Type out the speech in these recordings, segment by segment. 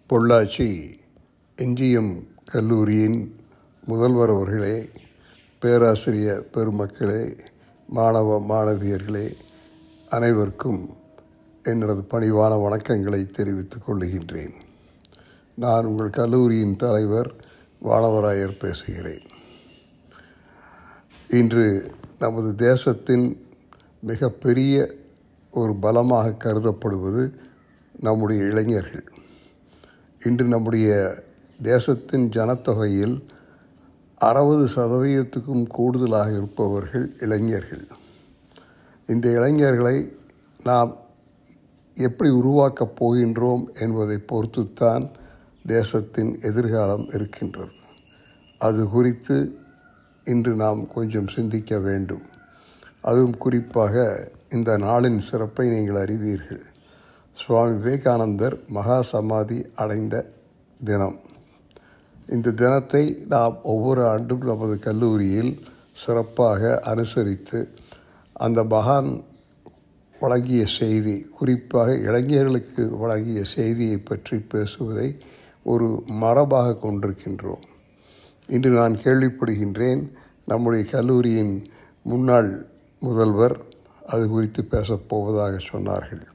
Pollachi NGM கல்லூரியின் முதல்வர் அவர்களே, பேராசிரியர் பெருமக்களே, மாணவ மாணவியர்களே, அனைவருக்கும் என்னது பணிவான வணக்கங்களை தெரிவித்துக் கொள்ளுகின்றேன். நான் உங்கள் கல்லூரியின் தலைவர் வானவராயர் பேசுகிறேன். இன்று நமது தேசத்தின் மிகப்பெரிய ஒரு பலமாக கருதப்படுவது நம்முடைய இளைஞர்கள். இன்று நம்முடைய தேசத்தின் ஜனத்தொகையில் 60% கூடுதலாக இருப்பவர்கள் இளைஞர்கள். இந்த இளைஞர்களை நாம் எப்படி உருவாக்கப் போகின்றோம் என்பதை பொறுத்துத்தான் தேசத்தின் எதிர்காலம் இருக்கின்றது. அது குறித்து இன்று நாம் கொஞ்சம் சிந்திக்க வேண்டும். அதுவும் குறிப்பாக இந்த நாளின் சிறப்பை நீங்கள் அறிவீர்கள். சுவாமி விவேகானந்தர் மகா சமாதி அடைந்த தினம். இந்த தினத்தை நாம் ஒவ்வொரு ஆண்டும் நமது கல்லூரியில் சிறப்பாக அனுசரித்து அந்த மகான் வழங்கிய செய்தி, குறிப்பாக இளைஞர்களுக்கு வழங்கிய செய்தியை பற்றி பேசுவதை ஒரு மரபாக கொண்டிருக்கின்றோம். இன்று நான் கேள்விப்படுகின்றேன், நம்முடைய கல்லூரியின் முன்னாள் முதல்வர் அது குறித்து பேசப்போவதாக சொன்னார்கள்.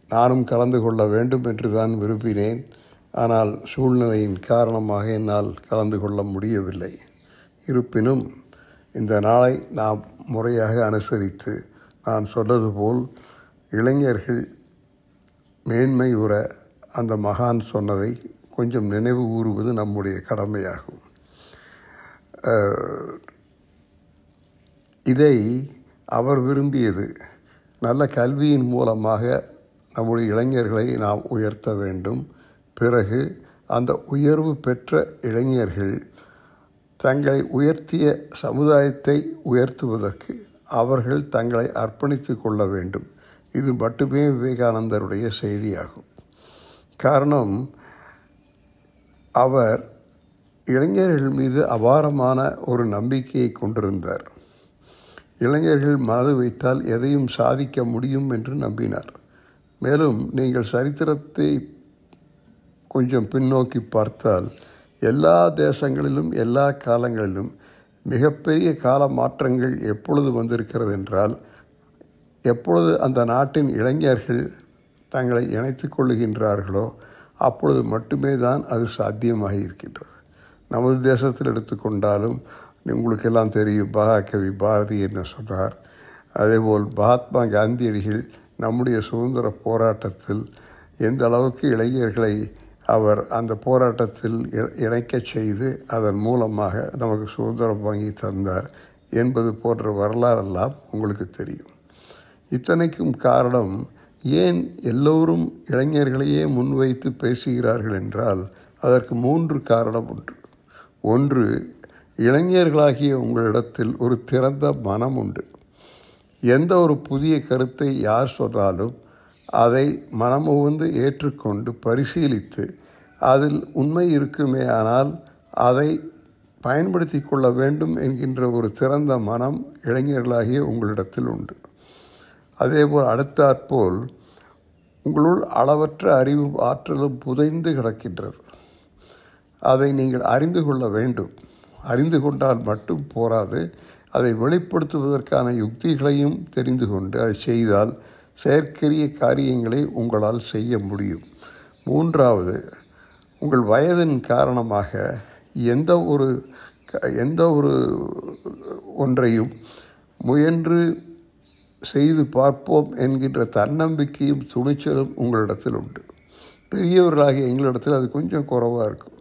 நானும் கலந்து கொள்ள வேண்டும் என்று தான் விரும்பினேன். ஆனால் சூழ்நிலையின் காரணமாக என்னால் கலந்து கொள்ள முடியவில்லை. இருப்பினும் இந்த நாளை நாம் முறையாக அனுசரித்து, நான் சொன்னது போல் இளைஞர்கள் மேன்மை உற அந்த மகான் சொன்னதை கொஞ்சம் நினைவு கூறுவது நம்முடைய கடமையாகும். இதை அவர் விரும்பியது. நல்ல கல்வியின் மூலமாக நம்முடைய இளைஞர்களை நாம் உயர்த்த வேண்டும். பிறகு அந்த உயர்வு பெற்ற இளைஞர்கள் தங்களை உயர்த்திய சமுதாயத்தை உயர்த்துவதற்கு அவர்கள் தங்களை அர்ப்பணித்து கொள்ள வேண்டும். இது மட்டுமே விவேகானந்தருடைய செய்தியாகும். காரணம், அவர் இளைஞர்கள் மீது அபாரமான ஒரு நம்பிக்கையை கொண்டிருந்தார். இளைஞர்கள் மனது வைத்தால் எதையும் சாதிக்க முடியும் என்று நம்பினார். மேலும் நீங்கள் சரித்திரத்தை கொஞ்சம் பின்னோக்கி பார்த்தால் எல்லா தேசங்களிலும் எல்லா காலங்களிலும் மிகப்பெரிய கால மாற்றங்கள் எப்பொழுது வந்திருக்கிறது என்றால், எப்பொழுது அந்த நாட்டின் இளைஞர்கள் தங்களை இணைத்து கொள்ளுகின்றார்களோ அப்பொழுது மட்டுமே தான் அது சாத்தியமாக இருக்கின்றது. நமது தேசத்தில் எடுத்துக்கொண்டாலும் உங்களுக்கெல்லாம் தெரியும், மகாகவி பாரதி என்ன சொன்னார். அதேபோல் மகாத்மா காந்தியடிகள் நம்முடைய சுதந்திர போராட்டத்தில் எந்த அளவுக்கு இளைஞர்களை அவர் அந்த போராட்டத்தில் இணைக்கச் செய்து அதன் மூலமாக நமக்கு சுதந்திரம் வாங்கி தந்தார் என்பது போன்ற வரலாறெல்லாம் உங்களுக்கு தெரியும். இத்தனைக்கும் காரணம், ஏன் எல்லோரும் இளைஞர்களையே முன்வைத்து பேசுகிறார்கள் என்றால் அதற்கு 3 காரணம் உண்டு. ஒன்று, இளைஞர்களாகிய உங்களிடத்தில் ஒரு திறந்த மனம் உண்டு. எந்த ஒரு புதிய கருத்தை யார் சொன்னாலும் அதை மனமுவந்து ஏற்றுக்கொண்டு பரிசீலித்து அதில் உண்மை இருக்குமே ஆனால் அதை பயன்படுத்தி கொள்ள வேண்டும் என்கின்ற ஒரு திறந்த மனம் இளைஞர்களாகிய உங்களிடத்தில் உண்டு. அதேபோல் அடுத்தாற்போல் உங்களுள் அளவற்ற அறிவும் ஆற்றலும் புதைந்து கிடக்கின்றது. அதை நீங்கள் அறிந்து கொள்ள வேண்டும். அறிந்து கொண்டால் மட்டும் போராது, அதை வெளிப்படுத்துவதற்கான யுக்திகளையும் தெரிந்து கொண்டு அதை செய்தால் செயற்கரிய காரியங்களை உங்களால் செய்ய முடியும். 3வது, உங்கள் வயதின் காரணமாக எந்த ஒரு ஒன்றையும் முயன்று செய்து பார்ப்போம் என்கின்ற தன்னம்பிக்கையும் துணிச்சலும் உங்களிடத்தில் உண்டு. பெரியவர்களாகிய எங்களிடத்தில் அது கொஞ்சம் குறைவாக இருக்கும்.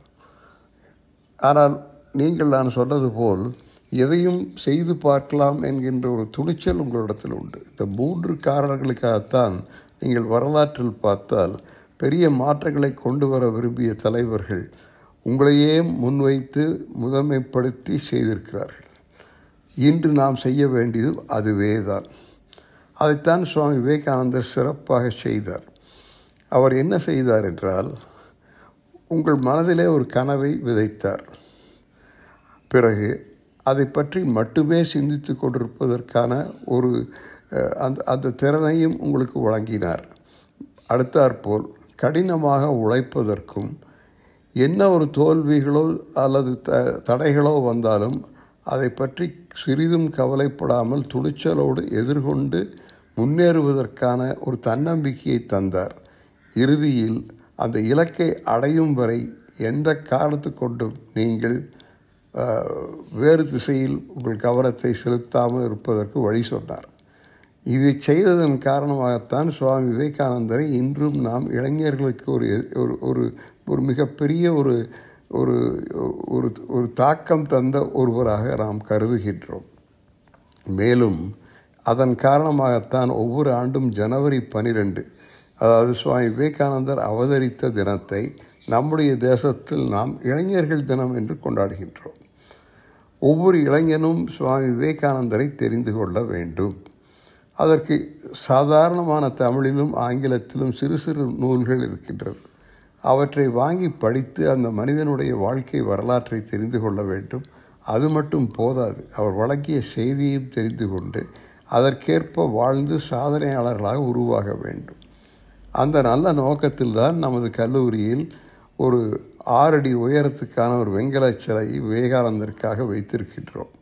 ஆனால் நீங்கள் நான் சொன்னது போல் எதையும் செய்து பார்க்கலாம் என்கின்ற ஒரு துணிச்சல் உங்களிடத்தில் உண்டு. இந்த 3 காரணங்களுக்காகத்தான் நீங்கள் வரலாற்றில் பார்த்தால் பெரிய மாற்றங்களை கொண்டு வர விரும்பிய தலைவர்கள் உங்களையே முன்வைத்து முதன்மைப்படுத்தி செய்திருக்கிறார்கள். இன்று நாம் செய்ய வேண்டியது அதுவே தான். அதைத்தான் சுவாமி விவேகானந்தர் சிறப்பாக செய்தார். அவர் என்ன செய்தார் என்றால், உங்கள் மனதிலே ஒரு கனவை விதைத்தார். பிறகு அதை பற்றி மட்டுமே சிந்தித்து கொண்டிருப்பதற்கான ஒரு அந்த திறனையும் உங்களுக்கு வழங்கினார். அடுத்தாற்போல் கடினமாக உழைப்பதற்கும், என்ன ஒரு தோல்விகளோ அல்லது தடைகளோ வந்தாலும் அதை பற்றி சிறிதும் கவலைப்படாமல் துணிச்சலோடு எதிர்கொண்டு முன்னேறுவதற்கான ஒரு தன்னம்பிக்கையை தந்தார். இறுதியில் அந்த இலக்கை அடையும் வரை எந்த காரணத்து கொண்டும் நீங்கள் வேறு திசையில் உங்கள் கவனத்தை செலுத்தாமல் இருப்பதற்கு வழி சொன்னார். இதை செய்ததன் காரணமாகத்தான் சுவாமி விவேகானந்தரை இன்றும் நாம் இளைஞர்களுக்கு ஒரு மிகப்பெரிய ஒரு ஒரு ஒரு தாக்கம் தந்த ஒருவராக நாம் கருதுகின்றோம். மேலும் அதன் காரணமாகத்தான் ஒவ்வொரு ஆண்டும் ஜனவரி 12, அதாவது சுவாமி விவேகானந்தர் அவதரித்த தினத்தை நம்முடைய தேசத்தில் நாம் இளைஞர்கள் தினம் என்று கொண்டாடுகின்றோம். ஒவ்வொரு இளைஞனும் சுவாமி விவேகானந்தரை தெரிந்து கொள்ள வேண்டும். அதற்கு சாதாரணமான தமிழிலும் ஆங்கிலத்திலும் சிறு சிறு நூல்கள் இருக்கின்றது. அவற்றை வாங்கி படித்து அந்த மனிதனுடைய வாழ்க்கை வரலாற்றை தெரிந்து கொள்ள வேண்டும். அது மட்டும் போதாது, அவர் வழங்கிய செய்தியையும் தெரிந்து கொண்டு அதற்கேற்ப வாழ்ந்து சாதனையாளர்களாக உருவாக வேண்டும். அந்த நல்ல நோக்கத்தில்தான் நமது கல்லூரியில் ஒரு 6 அடி உயரத்துக்கான ஒரு வெண்கல சிலை விவேகானந்தருக்காக வைத்திருக்கின்றோம்.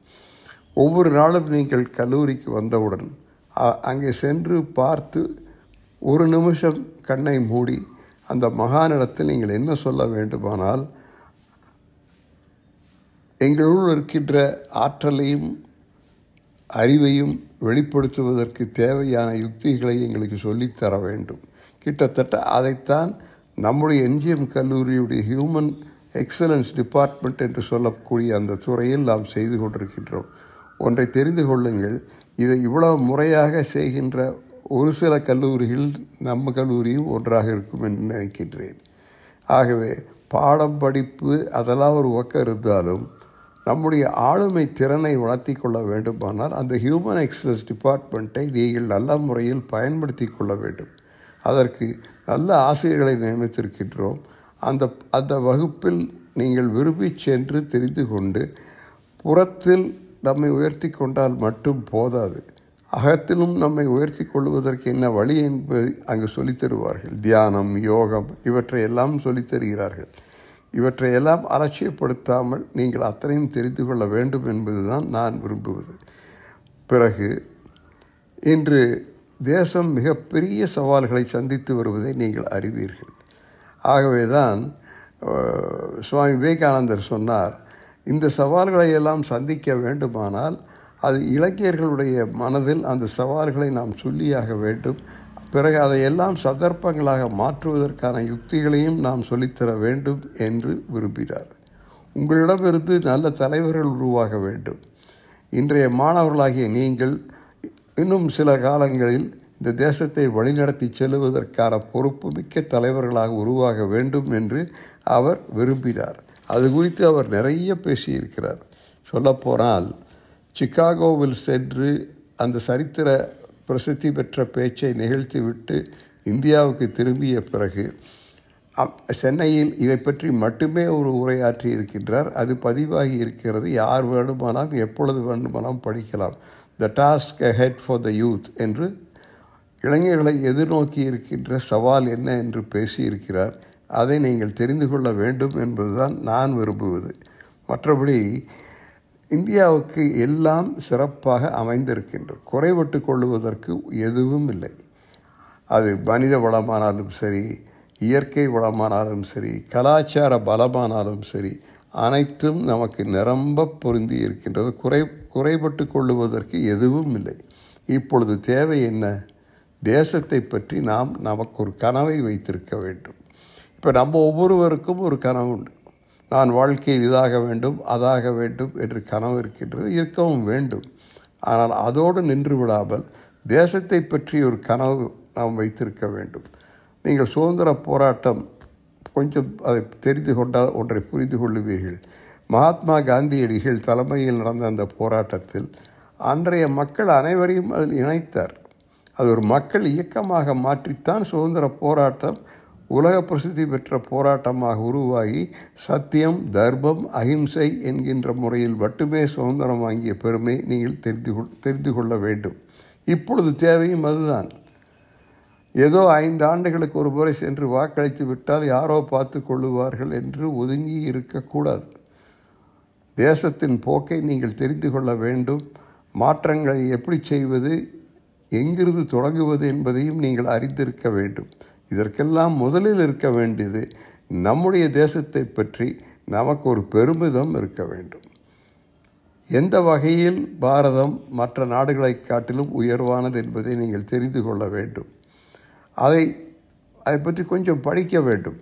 ஒவ்வொரு நாளும் நீங்கள் கல்லூரிக்கு வந்தவுடன் அங்கே சென்று பார்த்து ஒரு நிமிஷம் கண்ணை மூடி அந்த மகானிடத்தில் நீங்கள் என்ன சொல்ல வேண்டுமானால், எங்களுள் இருக்கின்ற ஆற்றலையும் அறிவையும் வெளிப்படுத்துவதற்கு தேவையான யுக்திகளை எங்களுக்கு சொல்லித்தர வேண்டும். கிட்டத்தட்ட அதைத்தான் நம்முடைய எம்ஜிஎம் கல்லூரியுடைய ஹியூமன் எக்ஸலன்ஸ் டிபார்ட்மெண்ட் என்று சொல்லக்கூடிய அந்த துறையில் நாம் செய்து கொண்டிருக்கின்றோம். ஒன்றை தெரிந்து கொள்ளுங்கள், இதை இவ்வளவு முறையாக செய்கின்ற ஒரு சில கல்லூரிகள் நம்ம கல்லூரியும் ஒன்றாக இருக்கும் என்று நினைக்கின்றேன். ஆகவே பாடம் படிப்பு அதெல்லாம் ஒரு பக்கம் இருந்தாலும் நம்முடைய ஆளுமை திறனை வளர்த்தி கொள்ள வேண்டுமானால் அந்த ஹியூமன் எக்ஸலன்ஸ் டிபார்ட்மெண்ட்டை நீங்கள் நல்ல முறையில் பயன்படுத்தி கொள்ள வேண்டும். அதற்கு நல்ல ஆசிரியர்களை நியமித்திருக்கின்றோம். அந்த வகுப்பில் நீங்கள் விரும்பி சென்று தெரிந்து கொண்டு புறத்தில் நம்மை உயர்த்தி கொண்டால் மட்டும் போதாது, அகத்திலும் நம்மை உயர்த்தி கொள்வதற்கு என்ன வழி என்பதை அங்கு சொல்லித் தருவார்கள். தியானம், யோகம் இவற்றையெல்லாம் சொல்லித் தருகிறார்கள். இவற்றையெல்லாம் அலட்சியப்படுத்தாமல் நீங்கள் அத்தனையும் தெரிந்து கொள்ள வேண்டும் என்பதுதான் நான் விரும்புவது. பிறகு இன்று தேசம் மிகப்பெரிய சவால்களை சந்தித்து வருவதை நீங்கள் அறிவீர்கள். ஆகவேதான் சுவாமி விவேகானந்தர் சொன்னார், இந்த சவால்களை எல்லாம் சந்திக்க வேண்டுமானால் அது இளைஞர்களுடைய மனதில் அந்த சவால்களை நாம் சொல்லியாக வேண்டும். பிறகு அதையெல்லாம் சந்தர்ப்பங்களாக மாற்றுவதற்கான யுக்திகளையும் நாம் சொல்லித்தர வேண்டும் என்று விரும்பினார். உங்களிடமிருந்து நல்ல தலைவர்கள் உருவாக வேண்டும். இன்றைய மாணவர்களாகிய நீங்கள் இன்னும் சில காலங்களில் இந்த தேசத்தை வழிநடத்தி செல்லுவதற்கான பொறுப்பு மிக்க தலைவர்களாக உருவாக வேண்டும் என்று அவர் விரும்பினார். அது குறித்து அவர் நிறைய பேசியிருக்கிறார். சொல்லப்போனால் சிகாகோவில் சென்று அந்த சரித்திர பிரசித்தி பெற்ற பேச்சை நிகழ்த்திவிட்டு இந்தியாவுக்கு திரும்பிய பிறகு சென்னையில் இதை பற்றி மட்டுமே ஒரு உரையாற்றி இருக்கின்றார். அது பதிவாகி இருக்கிறது. யார் வேண்டுமானால் எப்பொழுது வேண்டுமானால் படிக்கலாம். த task ahead for the youth என்று இளைஞர்களை எதிர்நோக்கி இருக்கின்ற சவால் என்ன என்று பேசியிருக்கிறார். அதை நீங்கள் தெரிந்து கொள்ள வேண்டும் என்பதுதான் நான் விரும்புவது. மற்றபடி இந்தியாவுக்கு எல்லாம் சிறப்பாக அமைந்திருக்கின்றது. குறைபட்டு கொள்ளுவதற்கு எதுவும் இல்லை. அது மனித வளமானாலும் சரி, இயற்கை வளமானாலும் சரி, கலாச்சார பலமானாலும் சரி, அனைத்தும் நமக்கு நிரம்ப பொருந்தி இருக்கின்றது. குறைபட்டு கொள்ளுவதற்கு எதுவும் இல்லை. இப்பொழுது தேவை என்ன? தேசத்தை பற்றி நமக்கு ஒரு கனவை வைத்திருக்க வேண்டும். இப்போ நம்ம ஒவ்வொருவருக்கும் ஒரு கனவு உண்டு. நான் வாழ்க்கையில் இதாக வேண்டும், அதாக வேண்டும் என்று கனவு இருக்கின்றது, இருக்கவும் வேண்டும். ஆனால் அதோடு நின்று விடாமல் தேசத்தை பற்றி ஒரு கனவு நாம் வைத்திருக்க வேண்டும். நீங்கள் சுதந்திர போராட்டம் கொஞ்சம் அதை தெரிந்து கொண்டால் ஒன்றை புரிந்து கொள்ளுவீர்கள். மகாத்மா காந்தியடிகள் தலைமையில் நடந்த அந்த போராட்டத்தில் அன்றைய மக்கள் அனைவரையும் அதில் இணைத்தார். அது ஒரு மக்கள் இயக்கமாக மாற்றித்தான் சுதந்திர போராட்டம் உலக பிரசித்தி பெற்ற போராட்டமாக உருவாகி சத்தியம், தர்மம், அஹிம்சை என்கின்ற முறையில் மட்டுமே சுதந்திரம் வாங்கிய பெருமை நீங்கள் தெரிந்து கொள்ள வேண்டும். இப்பொழுது தேவையும் அதுதான். ஏதோ 5 ஆண்டுகளுக்கு ஒரு முறை சென்று வாக்களித்து விட்டால் யாரோ பார்த்து கொள்ளுவார்கள் என்று ஒதுங்கி இருக்கக்கூடாது. தேசத்தின் போக்கை நீங்கள் தெரிந்து கொள்ள வேண்டும். மாற்றங்களை எப்படி செய்வது, எங்கிருந்து தொடங்குவது என்பதையும் நீங்கள் அறிந்திருக்க வேண்டும். இதற்கெல்லாம் முதலில் இருக்க வேண்டியது நம்முடைய தேசத்தை பற்றி நமக்கு ஒரு பெருமிதம் இருக்க வேண்டும். எந்த வகையில் பாரதம் மற்ற நாடுகளை காட்டிலும் உயர்வானது என்பதை நீங்கள் தெரிந்து கொள்ள வேண்டும். அதை பற்றி கொஞ்சம் படிக்க வேண்டும்.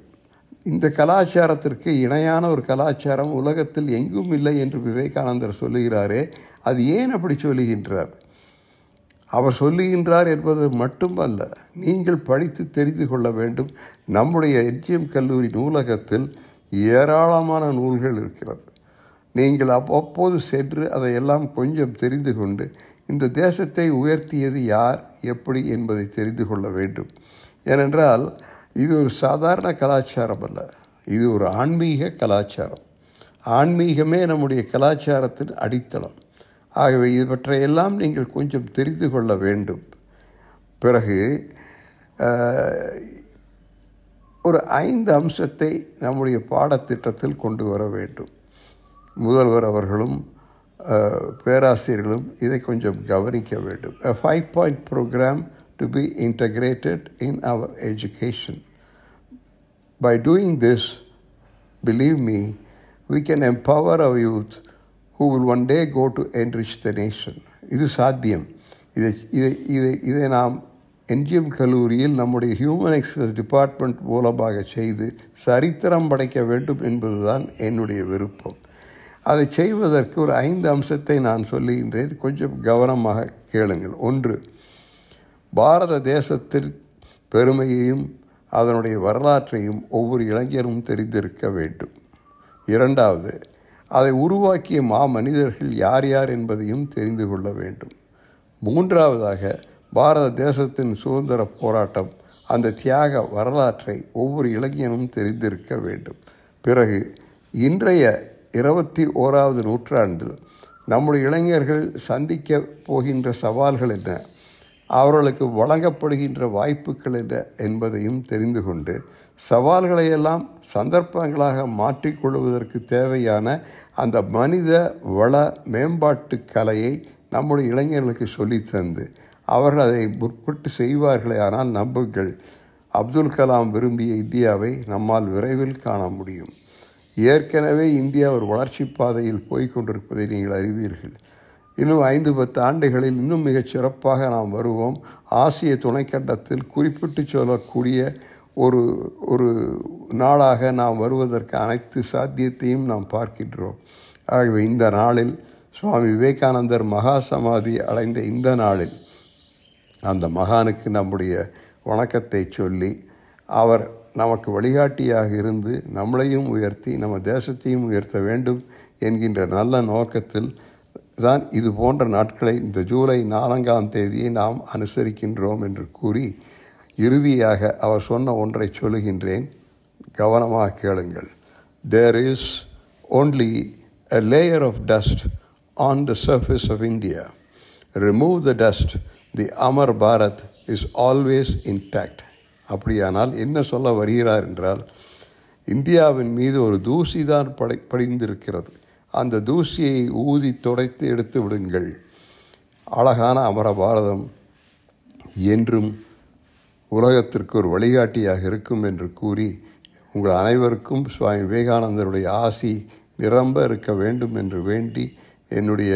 இந்த கலாச்சாரத்திற்கு இணையான ஒரு கலாச்சாரம் உலகத்தில் எங்கும் இல்லை என்று விவேகானந்தர் சொல்லுகிறாரே, அது ஏன் அப்படி சொல்லுகின்றார்? அவர் சொல்லுகின்றார் என்பது மட்டுமல்ல, நீங்கள் படித்து தெரிந்து கொள்ள வேண்டும். நம்முடைய எம்ஜிஎம் கல்லூரி நூலகத்தில் ஏராளமான நூல்கள் இருக்கிறது. நீங்கள் அவ்வப்போது சென்று அதையெல்லாம் கொஞ்சம் தெரிந்து கொண்டு இந்த தேசத்தை உயர்த்தியது யார், எப்படி என்பதை தெரிந்து கொள்ள வேண்டும். ஏனென்றால் இது ஒரு சாதாரண கலாச்சாரம் அல்ல, இது ஒரு ஆன்மீக கலாச்சாரம். ஆன்மீகமே நம்முடைய கலாச்சாரத்தின் அடித்தளம். ஆகவே இவற்றையெல்லாம் நீங்கள் கொஞ்சம் தெரிந்து கொள்ள வேண்டும். பிறகு ஒரு 5 அம்சத்தை நம்முடைய பாடத்திட்டத்தில் கொண்டு வர வேண்டும். முதல்வர் அவர்களும் பேராசிரியர்களும் இதை கொஞ்சம் கவனிக்க வேண்டும். A 5-point program to be integrated in our education. By doing this, believe me, we can empower our youth who will one day go to enrich the nation. இது சாத்தியம். இதை நாம் எம்ஜிஎம் கல்லூரியில் நம்முடைய ஹியூமன் எக்ஸலன்ஸ் டிபார்ட்மெண்ட் மூலமாக செய்து சரித்திரம் படைக்க வேண்டும் என்பதுதான் என்னுடைய விருப்பம். அதை செய்வதற்கு ஒரு 5 அம்சத்தை நான் சொல்லுகின்றேன், கொஞ்சம் கவனமாக கேளுங்கள். 1, பாரத தேசத்தின் பெருமையையும் அதனுடைய வரலாற்றையும் ஒவ்வொரு இளைஞரும் தெரிந்திருக்க வேண்டும். 2வது, அதை உருவாக்கிய மாமனிதர்கள் யார் யார் என்பதையும் தெரிந்து கொள்ள வேண்டும். 3வதாக, பாரத தேசத்தின் சுதந்திர போராட்டம், அந்த தியாக வரலாற்றை ஒவ்வொரு இளைஞனும் தெரிந்திருக்க வேண்டும். பிறகு இன்றைய 21வது நூற்றாண்டில் நம்முடைய இளைஞர்கள் சந்திக்க போகின்ற சவால்கள் என்ன, அவர்களுக்கு வழங்கப்படுகின்ற வாய்ப்புகள் என்ன என்பதையும் தெரிந்து கொண்டு சவால்களையெல்லாம் சந்தர்ப்பங்களாக மாற்றிக்கொள்வதற்கு தேவையான அந்த மனித வள மேம்பாட்டு கலையை நம்முடைய இளைஞர்களுக்கு சொல்லித்தந்து அவர்கள் அதை முற்பட்டு செய்வார்களே ஆனால் நம்புங்கள், அப்துல் கலாம் விரும்பிய இந்தியாவை நம்மால் விரைவில் காண முடியும். ஏற்கனவே இந்தியா ஒரு வளர்ச்சி பாதையில் போய்கொண்டிருப்பதை நீங்கள் அறிவீர்கள். இன்னும் 5-10 ஆண்டுகளில் இன்னும் மிகச் சிறப்பாக நாம் வருவோம். ஆசிய துணைக்கண்டத்தில் குறிப்பிட்டு சொல்லக்கூடிய ஒரு நாளாக நாம் வருவதற்கு அனைத்து சாத்தியத்தையும் நாம் பார்க்கின்றோம். ஆகவே இந்த நாளில் சுவாமி விவேகானந்தர் மகா சமாதி அடைந்த இந்த நாளில் அந்த மகானுக்கு நம்முடைய வணக்கத்தை சொல்லி அவர் நமக்கு வழிகாட்டியாக இருந்து நம்மளையும் உயர்த்தி நம்ம தேசத்தையும் உயர்த்த வேண்டும் என்கின்ற நல்ல நோக்கத்தில் தான் இது போன்ற நாட்களை இந்த ஜூலை 4ஆம் தேதியை நாம் அனுசரிக்கின்றோம் என்று கூறி இறுதியாக அவர் சொன்ன ஒன்றை சொல்லுகின்றேன், கவனமாக கேளுங்கள். There is only a layer of dust on the surface of India. Remove the dust, the Amar Bharat is always intact. அப்படியானால் என்ன சொல்ல வருகிறார் என்றால், இந்தியாவின் மீது ஒரு தூசி தான் படிந்திருக்கிறது. அந்த தூசியை ஊதி துடைத்து எடுத்து விடுங்கள். அழகான அமர பாரதம் என்றும் உலகத்திற்கு ஒரு வழிகாட்டியாக இருக்கும் என்று கூறி உங்கள் அனைவருக்கும் சுவாமி விவேகானந்தருடைய ஆசி நிரம்ப இருக்க வேண்டும் என்று வேண்டி என்னுடைய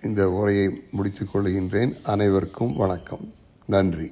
இந்த உரையை முடித்துக் கொள்கின்றேன். அனைவருக்கும் வணக்கம். நன்றி.